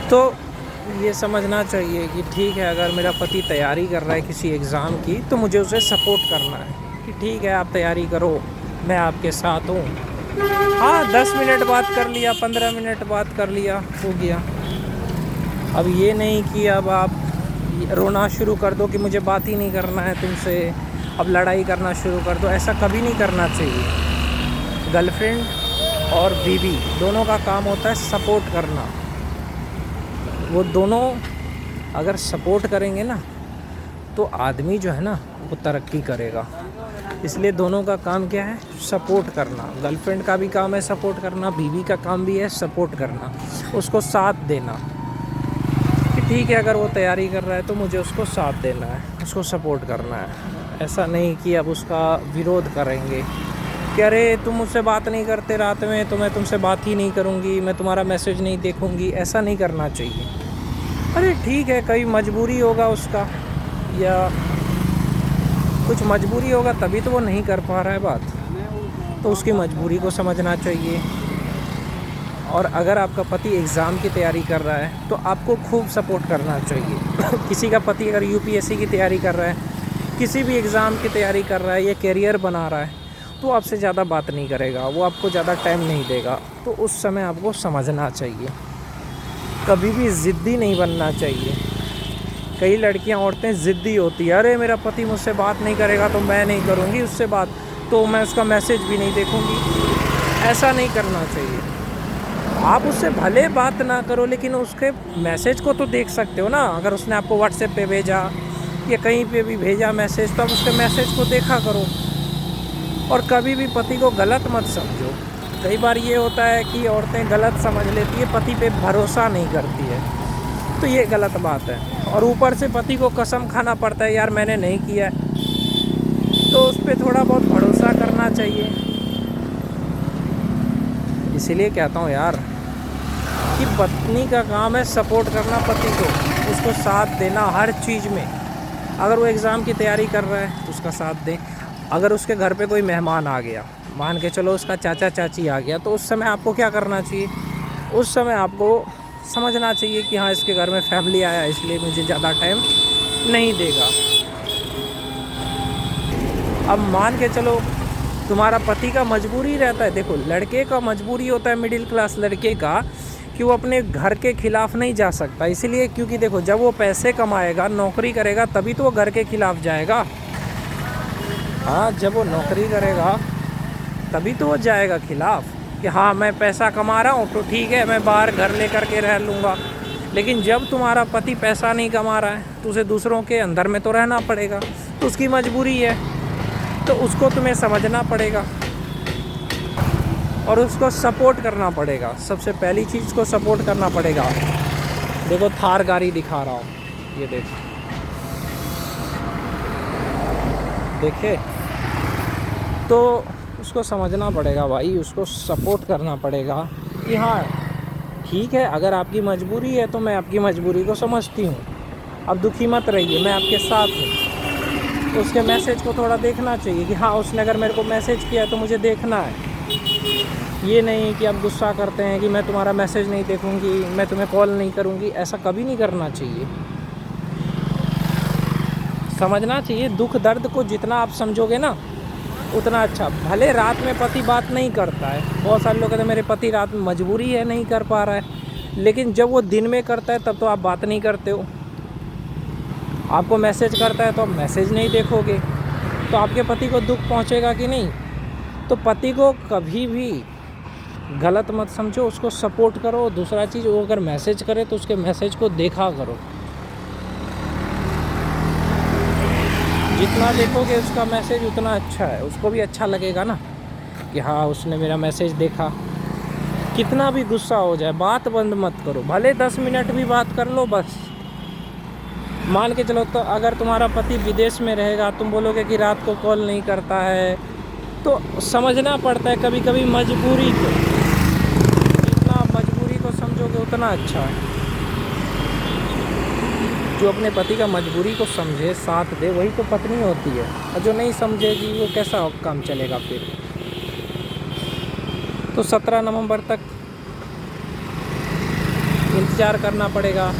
तो ये समझना चाहिए कि ठीक है, अगर मेरा पति तैयारी कर रहा है किसी एग्ज़ाम की तो मुझे उसे सपोर्ट करना है कि ठीक है आप तैयारी करो, मैं आपके साथ हूँ। हाँ, 10 मिनट बात कर लिया, 15 मिनट बात कर लिया, हो गया। अब ये नहीं कि अब आप रोना शुरू कर दो कि मुझे बात ही नहीं करना है तुमसे, अब लड़ाई करना शुरू कर दो। ऐसा कभी नहीं करना चाहिए। गर्लफ्रेंड और बीवी दोनों का काम होता है सपोर्ट करना। वो दोनों अगर सपोर्ट करेंगे ना तो आदमी जो है ना वो तरक्की करेगा। इसलिए दोनों का काम क्या है? सपोर्ट करना। गर्लफ्रेंड का भी काम है सपोर्ट करना, बीवी का काम भी है सपोर्ट करना, उसको साथ देना कि ठीक है अगर वो तैयारी कर रहा है तो मुझे उसको साथ देना है, उसको सपोर्ट करना है। ऐसा नहीं कि अब उसका विरोध करेंगे कि अरे तुम मुझसे बात नहीं करते रात में तो मैं तुमसे बात ही नहीं करूँगी, मैं तुम्हारा मैसेज नहीं देखूँगी। ऐसा नहीं करना चाहिए। अरे ठीक है, कहीं मजबूरी होगा उसका या कुछ मजबूरी होगा तभी तो वो नहीं कर पा रहा है बात, तो उसकी मजबूरी को समझना चाहिए। और अगर आपका पति एग्ज़ाम की तैयारी कर रहा है तो आपको खूब सपोर्ट करना चाहिए। किसी का पति अगर यूपीएससी की तैयारी कर रहा है, किसी भी एग्ज़ाम की तैयारी कर रहा है या करियर बना रहा है तो आपसे ज़्यादा बात नहीं करेगा, वो आपको ज़्यादा टाइम नहीं देगा। तो उस समय आपको समझना चाहिए, कभी भी ज़िद्दी नहीं बनना चाहिए। कई लड़कियां औरतें ज़िद्दी होती है, अरे मेरा पति मुझसे बात नहीं करेगा तो मैं नहीं करूँगी उससे बात, तो मैं उसका मैसेज भी नहीं देखूँगी। ऐसा नहीं करना चाहिए। आप उससे भले बात ना करो लेकिन उसके मैसेज को तो देख सकते हो ना। अगर उसने आपको व्हाट्सएप पे भेजा या कहीं पे भी भेजा मैसेज तो आप उसके मैसेज को देखा करो। और कभी भी पति को गलत मत समझो। कई बार ये होता है कि औरतें गलत समझ लेती है, पति पे भरोसा नहीं करती है, तो ये गलत बात है। और ऊपर से पति को कसम खाना पड़ता है यार मैंने नहीं किया है, तो उस पर थोड़ा बहुत भरोसा करना चाहिए। इसीलिए कहता हूँ यार कि पत्नी का काम है सपोर्ट करना पति को, उसको साथ देना हर चीज़ में। अगर वो एग्ज़ाम की तैयारी कर रहा है तो उसका साथ दें। अगर उसके घर पे कोई मेहमान आ गया, मान के चलो उसका चाचा चाची आ गया, तो उस समय आपको क्या करना चाहिए? उस समय आपको समझना चाहिए कि हाँ इसके घर में फैमिली आया इसलिए मुझे ज़्यादा टाइम नहीं देगा। अब मान के चलो तुम्हारा पति का मजबूरी रहता है, देखो लड़के का मजबूरी होता है, मिडिल क्लास लड़के का, कि वो अपने घर के खिलाफ़ नहीं जा सकता। इसीलिए क्योंकि देखो जब वो पैसे कमाएगा, नौकरी करेगा, तभी तो वो घर के खिलाफ़ जाएगा। हाँ, जब वो नौकरी करेगा तभी तो वो जाएगा खिलाफ़ कि हाँ मैं पैसा कमा रहा हूँ तो ठीक है मैं बाहर घर लेकर के रह लूँगा। लेकिन जब तुम्हारा पति पैसा नहीं कमा रहा है तो उसे दूसरों के अंदर में तो रहना पड़ेगा, तो उसकी मजबूरी है, तो उसको तुम्हें समझना पड़ेगा और उसको सपोर्ट करना पड़ेगा। सबसे पहली चीज़ को सपोर्ट करना पड़ेगा। देखो थार गाड़ी दिखा रहा हूँ, ये देखो, देखे, तो उसको समझना पड़ेगा भाई, उसको सपोर्ट करना पड़ेगा कि हाँ ठीक है अगर आपकी मजबूरी है तो मैं आपकी मजबूरी को समझती हूँ, अब दुखी मत रहिए, मैं आपके साथ हूँ। तो उसके मैसेज को थोड़ा देखना चाहिए कि हाँ उसने अगर मेरे को मैसेज किया है तो मुझे देखना है। ये नहीं कि आप गुस्सा करते हैं कि मैं तुम्हारा मैसेज नहीं देखूँगी, मैं तुम्हें कॉल नहीं करूँगी। ऐसा कभी नहीं करना चाहिए। समझना चाहिए, दुख दर्द को जितना आप समझोगे ना उतना अच्छा। भले रात में पति बात नहीं करता है, बहुत सारे लोग कहते हैं मेरे पति रात में मजबूरी है नहीं कर पा रहा है, लेकिन जब वो दिन में करता है तब तो आप बात नहीं करते हो। आपको मैसेज करता है तो आप मैसेज नहीं देखोगे, तो आपके पति को दुख पहुंचेगा कि नहीं? तो पति को कभी भी गलत मत समझो, उसको सपोर्ट करो। दूसरा चीज़, वो अगर मैसेज करे तो उसके मैसेज को देखा करो। जितना देखोगे उसका मैसेज उतना अच्छा है, उसको भी अच्छा लगेगा ना कि हाँ उसने मेरा मैसेज देखा। कितना भी गुस्सा हो जाए बात बंद मत करो, भले 10 मिनट भी बात कर लो बस। मान के चलो तो अगर तुम्हारा पति विदेश में रहेगा, तुम बोलोगे कि रात को कॉल नहीं करता है, तो समझना पड़ता है कभी कभी मजबूरी को। जितना मजबूरी को समझोगे उतना अच्छा है। जो अपने पति का मजबूरी को समझे, साथ दे, वही तो पत्नी होती है। और जो नहीं समझेगी वो कैसा काम चलेगा फिर। तो 17 नवंबर तक इंतज़ार करना पड़ेगा।